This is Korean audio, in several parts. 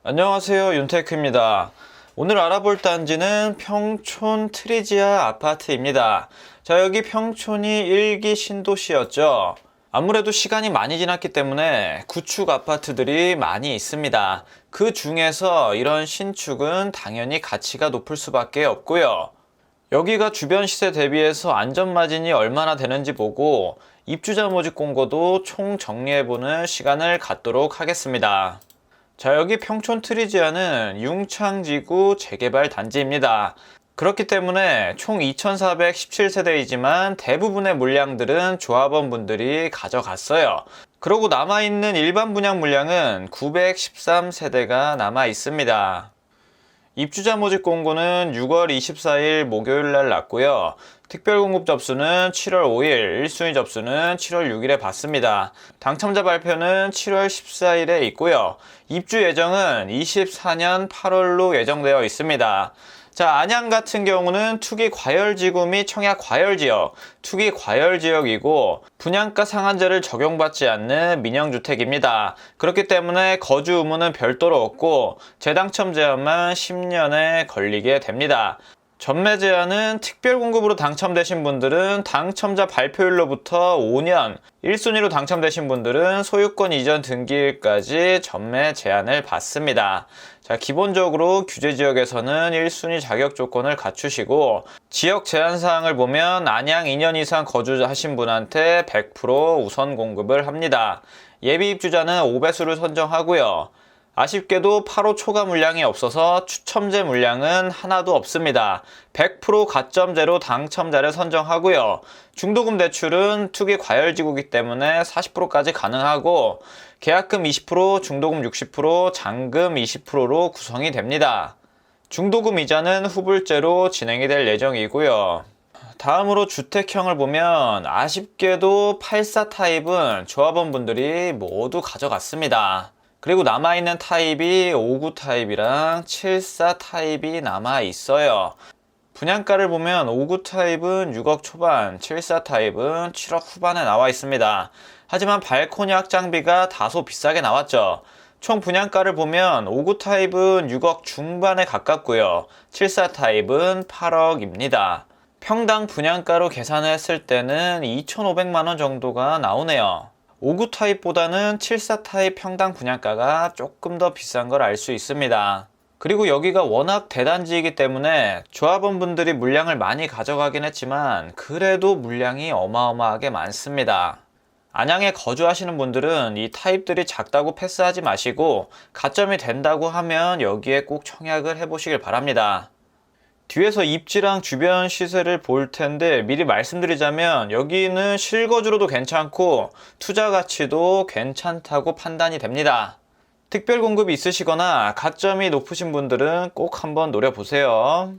안녕하세요, 윤테크입니다. 오늘 알아볼 단지는 평촌 트리지아 아파트입니다. 자, 여기 평촌이 1기 신도시였죠. 아무래도 시간이 많이 지났기 때문에 구축 아파트들이 많이 있습니다. 그 중에서 이런 신축은 당연히 가치가 높을 수밖에 없고요. 여기가 주변 시세 대비해서 안전마진이 얼마나 되는지 보고 입주자 모집 공고도 총 정리해보는 시간을 갖도록 하겠습니다. 자, 여기 평촌 트리지아는 융창지구 재개발 단지입니다. 그렇기 때문에 총 2417세대이지만 대부분의 물량들은 조합원 분들이 가져갔어요. 그리고 남아있는 일반 분양 물량은 913세대가 남아 있습니다. 입주자 모집 공고는 6월 24일 목요일 날 났고요. 특별 공급 접수는 7월 5일, 1순위 접수는 7월 6일에 받습니다. 당첨자 발표는 7월 14일에 있고요. 입주 예정은 24년 8월로 예정되어 있습니다. 자, 안양 같은 경우는 투기 과열지구 및 청약 과열지역, 투기 과열지역이고 분양가 상한제를 적용받지 않는 민영주택입니다. 그렇기 때문에 거주 의무는 별도로 없고 재당첨 제한만 10년에 걸리게 됩니다. 전매 제한은 특별 공급으로 당첨되신 분들은 당첨자 발표일로부터 5년, 1순위로 당첨되신 분들은 소유권 이전 등기일까지 전매 제한을 받습니다. 자, 기본적으로 규제 지역에서는 1순위 자격 조건을 갖추시고 지역 제한 사항을 보면 안양 2년 이상 거주하신 분한테 100% 우선 공급을 합니다. 예비 입주자는 5배수를 선정하고요. 아쉽게도 8호 초과 물량이 없어서 추첨제 물량은 하나도 없습니다. 100% 가점제로 당첨자를 선정하고요. 중도금 대출은 투기 과열지구이기 때문에 40%까지 가능하고 계약금 20%, 중도금 60%, 잔금 20%로 구성이 됩니다. 중도금 이자는 후불제로 진행이 될 예정이고요. 다음으로 주택형을 보면 아쉽게도 84 타입은 조합원분들이 모두 가져갔습니다. 그리고 남아있는 타입이 59 타입이랑 74 타입이 남아있어요. 분양가를 보면 59 타입은 6억 초반, 74 타입은 7억 후반에 나와 있습니다. 하지만 발코니 확장비가 다소 비싸게 나왔죠. 총 분양가를 보면 59 타입은 6억 중반에 가깝고요. 74 타입은 8억입니다. 평당 분양가로 계산했을 때는 2,500만원 정도가 나오네요. 59 타입보다는 74 타입 평당 분양가가 조금 더 비싼 걸 알 수 있습니다. 그리고 여기가 워낙 대단지이기 때문에 조합원분들이 물량을 많이 가져가긴 했지만 그래도 물량이 어마어마하게 많습니다. 안양에 거주하시는 분들은 이 타입들이 작다고 패스하지 마시고 가점이 된다고 하면 여기에 꼭 청약을 해보시길 바랍니다. 뒤에서 입지랑 주변 시세를 볼 텐데 미리 말씀드리자면 여기는 실거주로도 괜찮고 투자 가치도 괜찮다고 판단이 됩니다. 특별 공급이 있으시거나 가점이 높으신 분들은 꼭 한번 노려보세요.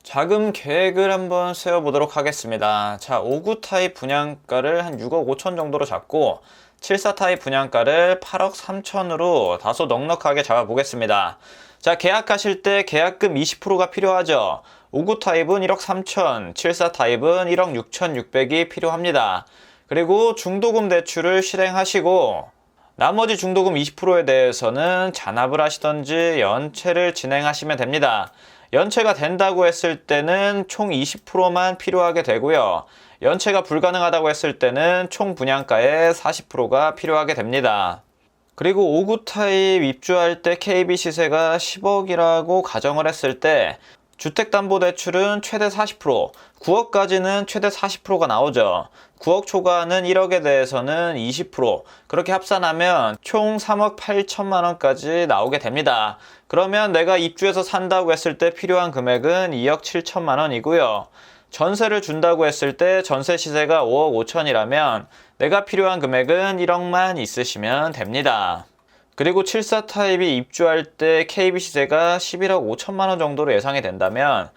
자금 계획을 한번 세워보도록 하겠습니다. 자, 59 타입 분양가를 한 6억 5천 정도로 잡고 74 타입 분양가를 8억 3천으로 다소 넉넉하게 잡아보겠습니다. 자, 계약하실 때 계약금 20%가 필요하죠. 59 타입은 1억 3천, 74 타입은 1억 6,600이 필요합니다. 그리고 중도금 대출을 실행하시고 나머지 중도금 20%에 대해서는 잔압을 하시던지 연체를 진행하시면 됩니다. 연체가 된다고 했을 때는 총 20%만 필요하게 되고요. 연체가 불가능하다고 했을 때는 총 분양가의 40%가 필요하게 됩니다. 그리고 59 타입 입주할 때 KB 시세가 10억이라고 가정을 했을 때 주택담보대출은 최대 40%, 9억까지는 최대 40%가 나오죠. 9억 초과하는 1억에 대해서는 20%, 그렇게 합산하면 총 3억 8천만 원까지 나오게 됩니다. 그러면 내가 입주해서 산다고 했을 때 필요한 금액은 2억 7천만 원이고요. 전세를 준다고 했을 때 전세 시세가 5억 5천이라면 내가 필요한 금액은 1억만 있으시면 됩니다. 그리고 74 타입이 입주할 때 KB 시세가 11억 5천만 원 정도로 예상이 된다면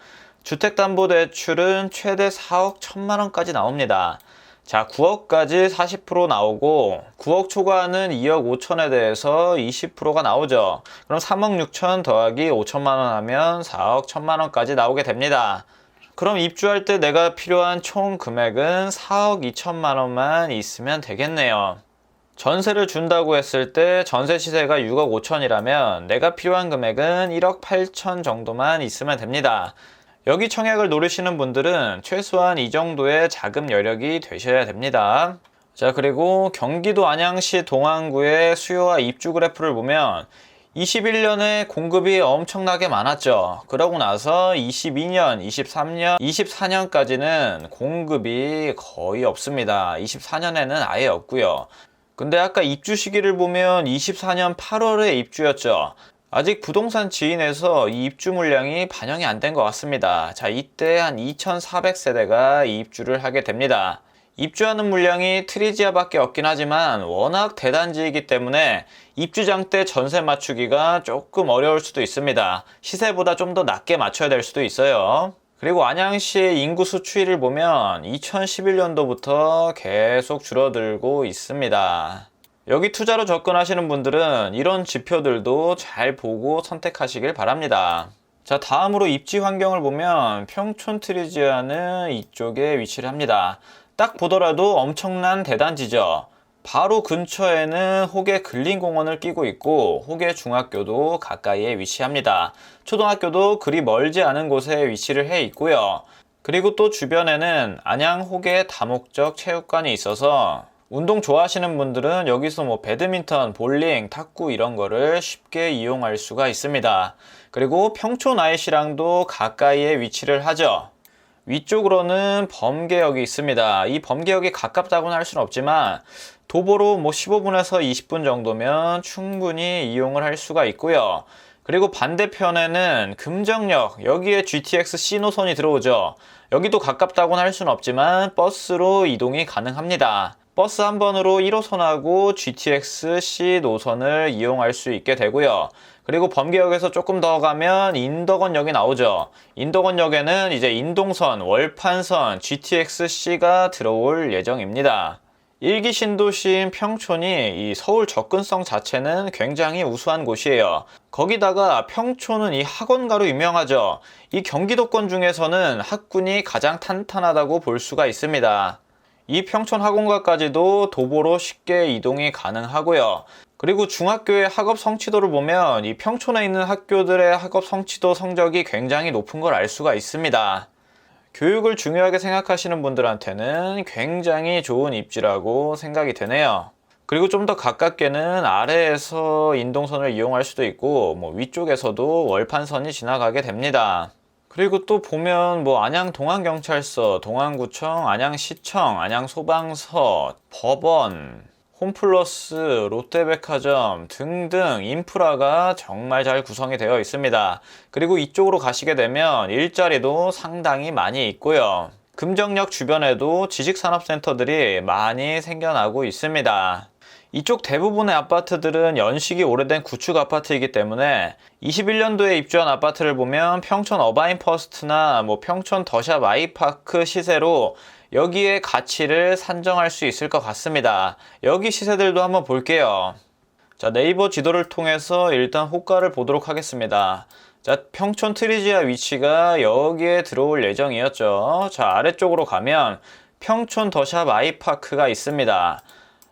주택담보대출은 최대 4억 1천만 원까지 나옵니다. 자, 9억까지 40% 나오고 9억 초과하는 2억 5천에 대해서 20%가 나오죠. 그럼 3억 6천 더하기 5천만 원 하면 4억 1천만 원까지 나오게 됩니다. 그럼 입주할 때 내가 필요한 총 금액은 4억 2천만 원만 있으면 되겠네요. 전세를 준다고 했을 때 전세 시세가 6억 5천이라면 내가 필요한 금액은 1억 8천 정도만 있으면 됩니다. 여기 청약을 노리시는 분들은 최소한 이 정도의 자금 여력이 되셔야 됩니다. 자, 그리고 경기도 안양시 동안구의 수요와 입주 그래프를 보면 21년에 공급이 엄청나게 많았죠. 그러고 나서 22년, 23년, 24년까지는 공급이 거의 없습니다. 24년에는 아예 없고요. 근데 아까 입주 시기를 보면 24년 8월에 입주였죠. 아직 부동산 지인에서 이 입주 물량이 반영이 안 된 것 같습니다. 자, 이때 한 2,400세대가 입주를 하게 됩니다. 입주하는 물량이 트리지아밖에 없긴 하지만 워낙 대단지이기 때문에 입주장 때 전세 맞추기가 조금 어려울 수도 있습니다. 시세보다 좀 더 낮게 맞춰야 될 수도 있어요. 그리고 안양시의 인구수 추이를 보면 2011년도부터 계속 줄어들고 있습니다. 여기 투자로 접근하시는 분들은 이런 지표들도 잘 보고 선택하시길 바랍니다. 자, 다음으로 입지 환경을 보면 평촌 트리지아는 이쪽에 위치를 합니다. 딱 보더라도 엄청난 대단지죠. 바로 근처에는 호계 근린공원을 끼고 있고 호계 중학교도 가까이에 위치합니다. 초등학교도 그리 멀지 않은 곳에 위치를 해 있고요. 그리고 또 주변에는 안양 호계 다목적 체육관이 있어서 운동 좋아하시는 분들은 여기서 뭐 배드민턴, 볼링, 탁구 이런 거를 쉽게 이용할 수가 있습니다. 그리고 평촌 IC랑도 가까이에 위치를 하죠. 위쪽으로는 범계역이 있습니다. 이 범계역이 가깝다고는 할 수는 없지만 도보로 뭐 15분에서 20분 정도면 충분히 이용을 할 수가 있고요. 그리고 반대편에는 금정역, 여기에 GTX C 노선이 들어오죠. 여기도 가깝다고는 할 수는 없지만 버스로 이동이 가능합니다. 버스 한 번으로 1호선하고 GTX C 노선을 이용할 수 있게 되고요. 그리고 범계역에서 조금 더 가면 인덕원역이 나오죠. 인덕원역에는 이제 인동선, 월판선, GTX-C가 들어올 예정입니다. 1기 신도시인 평촌이 이 서울 접근성 자체는 굉장히 우수한 곳이에요. 거기다가 평촌은 이 학원가로 유명하죠. 이 경기도권 중에서는 학군이 가장 탄탄하다고 볼 수가 있습니다. 이 평촌 학원가까지도 도보로 쉽게 이동이 가능하고요. 그리고 중학교의 학업 성취도를 보면 이 평촌에 있는 학교들의 학업 성취도 성적이 굉장히 높은 걸 알 수가 있습니다. 교육을 중요하게 생각하시는 분들한테는 굉장히 좋은 입지라고 생각이 되네요. 그리고 좀 더 가깝게는 아래에서 인동선을 이용할 수도 있고 뭐 위쪽에서도 월판선이 지나가게 됩니다. 그리고 또 보면 뭐 안양 동안경찰서, 동안구청, 안양시청, 안양소방서, 법원, 홈플러스, 롯데백화점 등등 인프라가 정말 잘 구성이 되어 있습니다. 그리고 이쪽으로 가시게 되면 일자리도 상당히 많이 있고요. 금정역 주변에도 지식산업센터들이 많이 생겨나고 있습니다. 이쪽 대부분의 아파트들은 연식이 오래된 구축 아파트이기 때문에 21년도에 입주한 아파트를 보면 평촌 어바인퍼스트나 뭐 평촌 더샵 아이파크 시세로 여기에 가치를 산정할 수 있을 것 같습니다. 여기 시세들도 한번 볼게요. 자, 네이버 지도를 통해서 일단 호가를 보도록 하겠습니다. 자, 평촌 트리지아 위치가 여기에 들어올 예정이었죠. 자, 아래쪽으로 가면 평촌 더샵 아이파크가 있습니다.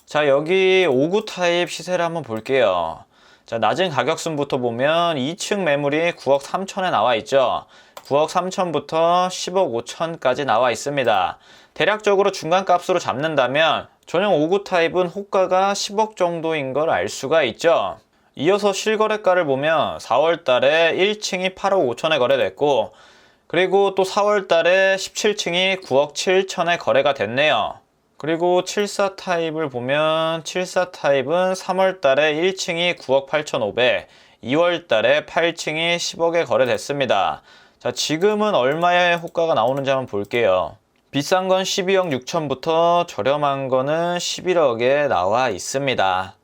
자, 여기 5구 타입 시세를 한번 볼게요. 자, 낮은 가격순부터 보면 2층 매물이 9억 3천에 나와 있죠. 9억 3천부터 10억 5천까지 나와 있습니다. 대략적으로 중간값으로 잡는다면 전용 5구 타입은 호가가 10억 정도인 걸 알 수가 있죠. 이어서 실거래가를 보면 4월 달에 1층이 8억 5천에 거래됐고 그리고 또 4월 달에 17층이 9억 7천에 거래가 됐네요. 그리고 74 타입을 보면 74 타입은 3월 달에 1층이 9억 8,500, 2월 달에 8층이 10억에 거래됐습니다. 자, 지금은 얼마의 호가가 나오는지 한번 볼게요. 비싼 건 12억 6천부터 저렴한 거는 11억에 나와 있습니다.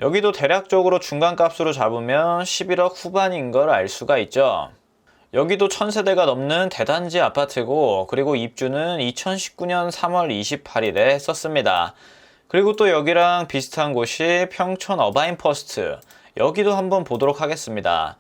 여기도 대략적으로 중간값으로 잡으면 11억 후반인 걸 알 수가 있죠. 여기도 1000세대가 넘는 대단지 아파트고 그리고 입주는 2019년 3월 28일에 했었습니다. 그리고 또 여기랑 비슷한 곳이 평촌 어바인퍼스트, 여기도 한번 보도록 하겠습니다.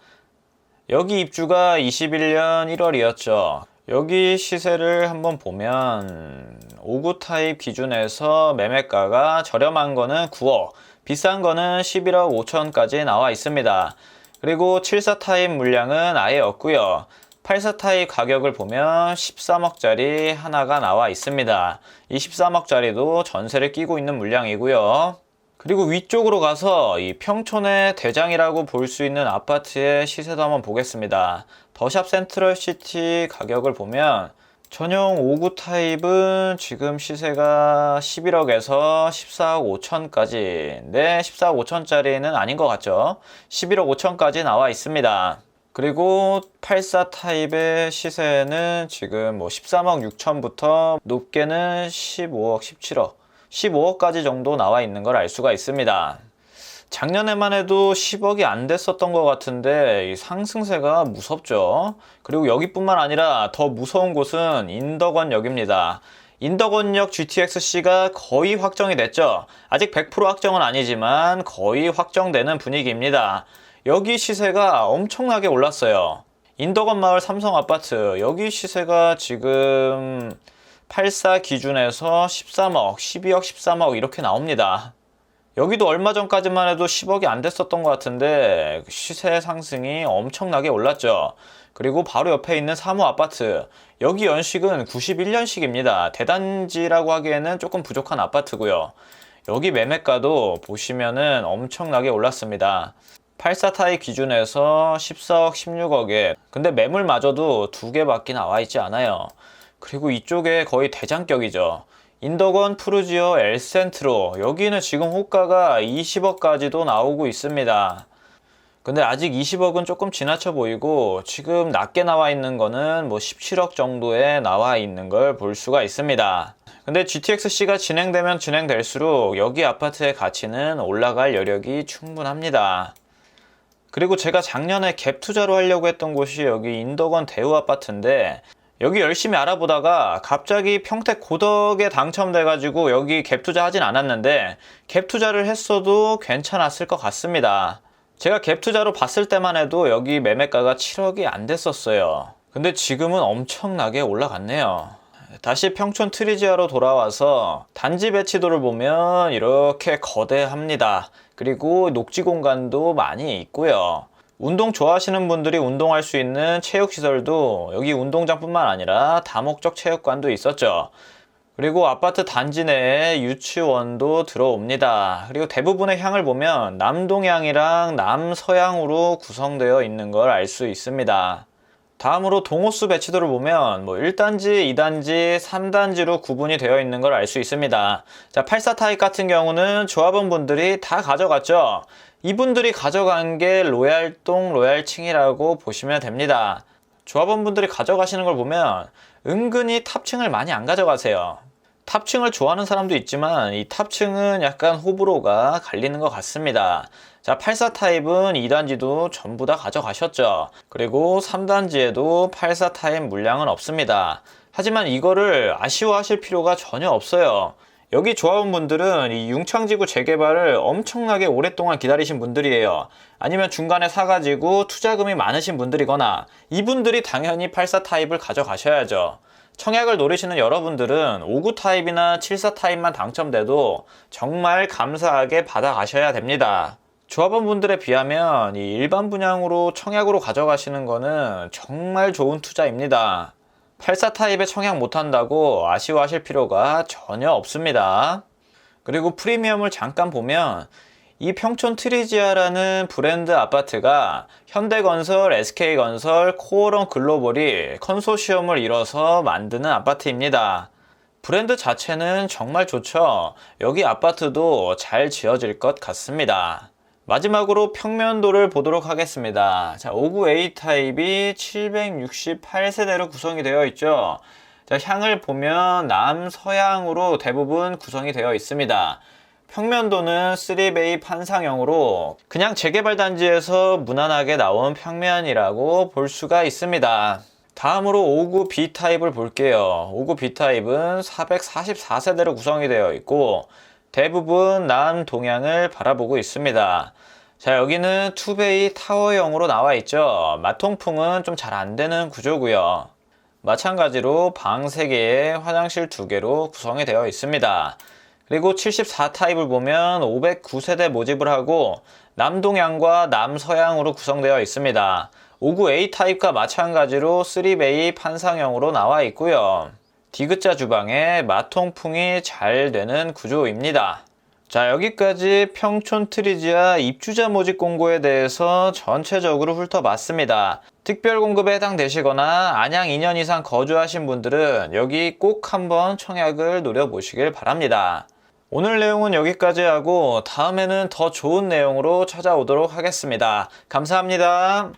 여기 입주가 21년 1월이었죠. 여기 시세를 한번 보면 5구 타입 기준에서 매매가가 저렴한 거는 9억, 비싼 거는 11억 5천까지 나와 있습니다. 그리고 74 타입 물량은 아예 없고요. 84 타입 가격을 보면 13억짜리 하나가 나와 있습니다. 이 13억짜리도 전세를 끼고 있는 물량이고요. 그리고 위쪽으로 가서 이 평촌의 대장이라고 볼 수 있는 아파트의 시세도 한번 보겠습니다. 더샵 센트럴시티 가격을 보면 전용 5구 타입은 지금 시세가 11억에서 14억 5천까지인데 14억 5천짜리는 아닌 것 같죠? 11억 5천까지 나와 있습니다. 그리고 84 타입의 시세는 지금 뭐 13억 6천부터 높게는 15억, 17억 15억까지 정도 나와 있는 걸 알 수가 있습니다. 작년에만 해도 10억이 안 됐었던 것 같은데 이 상승세가 무섭죠. 그리고 여기뿐만 아니라 더 무서운 곳은 인덕원역입니다. 인덕원역 GTX-C가 거의 확정이 됐죠. 아직 100% 확정은 아니지만 거의 확정되는 분위기입니다. 여기 시세가 엄청나게 올랐어요. 인덕원 마을 삼성 아파트 여기 시세가 지금 84 기준에서 13억, 12억, 13억 이렇게 나옵니다. 여기도 얼마 전까지만 해도 10억이 안 됐었던 것 같은데 시세 상승이 엄청나게 올랐죠. 그리고 바로 옆에 있는 3호 아파트 여기 연식은 91년식입니다. 대단지라고 하기에는 조금 부족한 아파트고요. 여기 매매가도 보시면은 엄청나게 올랐습니다. 84 타입 기준에서 14억, 16억에 근데 매물마저도 2개밖에 나와 있지 않아요. 그리고 이쪽에 거의 대장격이죠. 인덕원 푸르지오 엘센트로 여기는 지금 호가가 20억까지도 나오고 있습니다. 근데 아직 20억은 조금 지나쳐 보이고 지금 낮게 나와 있는 거는 뭐 17억 정도에 나와 있는 걸 볼 수가 있습니다. 근데 GTX-C가 진행되면 진행될수록 여기 아파트의 가치는 올라갈 여력이 충분합니다. 그리고 제가 작년에 갭 투자로 하려고 했던 곳이 여기 인덕원 대우 아파트인데 여기 열심히 알아보다가 갑자기 평택 고덕에 당첨돼가지고 여기 갭 투자 하진 않았는데 갭 투자를 했어도 괜찮았을 것 같습니다. 제가 갭 투자로 봤을 때만 해도 여기 매매가가 7억이 안 됐었어요. 근데 지금은 엄청나게 올라갔네요. 다시 평촌 트리지아로 돌아와서 단지 배치도를 보면 이렇게 거대합니다. 그리고 녹지 공간도 많이 있고요. 운동 좋아하시는 분들이 운동할 수 있는 체육시설도 여기 운동장뿐만 아니라 다목적 체육관도 있었죠. 그리고 아파트 단지 내에 유치원도 들어옵니다. 그리고 대부분의 향을 보면 남동향이랑 남서향으로 구성되어 있는 걸 알 수 있습니다. 다음으로 동호수 배치도를 보면 1단지, 2단지, 3단지로 구분이 되어 있는 걸 알 수 있습니다. 자, 84 타입 같은 경우는 조합원분들이 다 가져갔죠. 이분들이 가져간 게 로얄동, 로얄층이라고 보시면 됩니다. 조합원분들이 가져가시는 걸 보면 은근히 탑층을 많이 안 가져가세요. 탑층을 좋아하는 사람도 있지만 이 탑층은 약간 호불호가 갈리는 것 같습니다. 자, 84 타입은 2단지도 전부 다 가져가셨죠. 그리고 3단지에도 84 타입 물량은 없습니다. 하지만 이거를 아쉬워하실 필요가 전혀 없어요. 여기 조합원분들은 이 융창지구 재개발을 엄청나게 오랫동안 기다리신 분들이에요. 아니면 중간에 사가지고 투자금이 많으신 분들이거나 이분들이 당연히 84 타입을 가져가셔야죠. 청약을 노리시는 여러분들은 59 타입이나 74 타입만 당첨돼도 정말 감사하게 받아가셔야 됩니다. 조합원분들에 비하면 이 일반 분양으로 청약으로 가져가시는 거는 정말 좋은 투자입니다. 84 타입에 청약 못한다고 아쉬워하실 필요가 전혀 없습니다. 그리고 프리미엄을 잠깐 보면 이 평촌 트리지아라는 브랜드 아파트가 현대건설, SK건설, 코오롱 글로벌이 컨소시엄을 이뤄서 만드는 아파트입니다. 브랜드 자체는 정말 좋죠. 여기 아파트도 잘 지어질 것 같습니다. 마지막으로 평면도를 보도록 하겠습니다. 자, 59A 타입이 768세대로 구성이 되어 있죠. 자, 향을 보면 남서향으로 대부분 구성이 되어 있습니다. 평면도는 3베이 판상형으로 그냥 재개발 단지에서 무난하게 나온 평면이라고 볼 수가 있습니다. 다음으로 59B 타입을 볼게요. 59B 타입은 444세대로 구성이 되어 있고 대부분 남동향을 바라보고 있습니다. 자, 여기는 투베이 타워형으로 나와 있죠. 마통풍은 좀 잘 안되는 구조고요. 마찬가지로 방 3개에 화장실 2개로 구성이 되어 있습니다. 그리고 74 타입을 보면 509세대 모집을 하고 남동향과 남서향으로 구성되어 있습니다. 59A 타입과 마찬가지로 3베이 판상형으로 나와 있고요. 디귿자 주방에 마통풍이 잘 되는 구조입니다. 자, 여기까지 평촌 트리지아 입주자 모집 공고에 대해서 전체적으로 훑어봤습니다. 특별 공급에 해당되시거나 안양 2년 이상 거주하신 분들은 여기 꼭 한번 청약을 노려보시길 바랍니다. 오늘 내용은 여기까지 하고 다음에는 더 좋은 내용으로 찾아오도록 하겠습니다. 감사합니다.